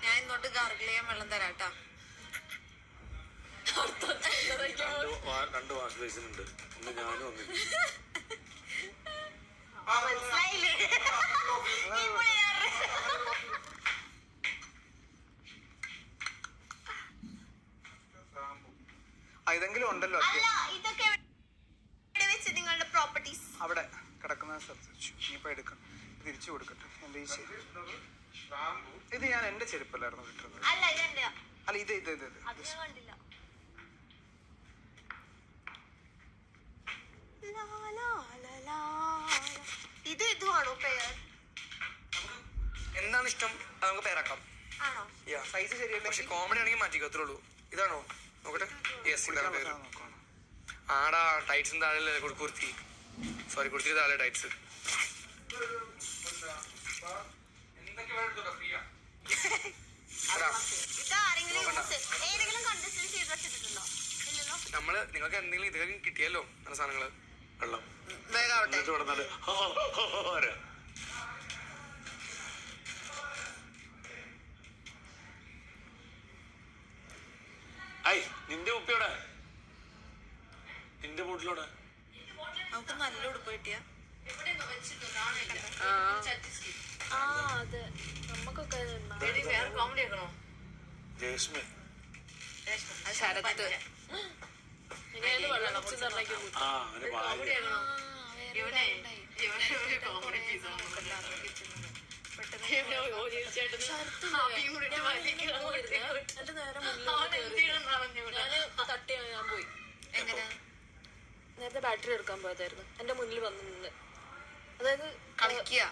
ഞാൻ ഇങ്ങോട്ട് ഗാർഗിൾ ചെയ്യാൻ വെള്ളം തരാട്ടാ. 2 വാഷ് ബേസിൻ ഉണ്ട്. ഒന്ന് ഞാനും ഒന്നില്ല. മനസ്സിലായില്ലേ? ഇതെങ്കിലും ഉണ്ടല്ലോ. ഇതൊക്കെ വെച്ച് നിങ്ങളുടെ പ്രോപ്പർട്ടീസ് അവിടെ കിടക്കുന്ന ശ്രദ്ധിച്ചു. ഇനിയിപ്പോ എടുക്കണം, തിരിച്ചു കൊടുക്കട്ടെ. എന്റെ ഇത് ഞാൻ എന്റെ ചെരുപ്പല്ലായിരുന്നു കിട്ടുന്നത്. അല്ല ഇത് കണ്ടില്ല. ഇത് ഇതുവാണോ പേർ? എന്താണ് ഇഷ്ടം അത് നമുക്ക് പേരാക്കാം. ആണോ? സൈസ് ശരിയല്ല. പക്ഷെ കോമഡി ആണെങ്കിൽ മാറ്റിക്കോ, അത്രേ ഉള്ളൂ. ഇതാണോ നോക്കട്ടെ? ആടാ ടൈറ്റ്സിന് താഴെ കുർത്തി, സോറി കുർത്തി താഴെ ടൈറ്റ്സ്. നമ്മള് നിങ്ങൾക്ക് എന്തെങ്കിലും ഇതൊക്കെ കിട്ടിയല്ലോ നല്ല സാധനങ്ങള്. വെള്ളം വേഗാവട്ടെ. നിന്റെ കുപ്പിയോടെ, നിന്റെ ബോട്ടിലോടെ നമുക്ക് നല്ല ഉടുപ്പ് കിട്ടിയ കോമഡി ആക്കണോ? രേഷ്മ ശരത്ത് നേരത്തെ ബാറ്ററി എടുക്കാൻ പോയതായിരുന്നു. എന്റെ മുന്നിൽ വന്നു നിന്ന്, അതായത് കളിക്കുക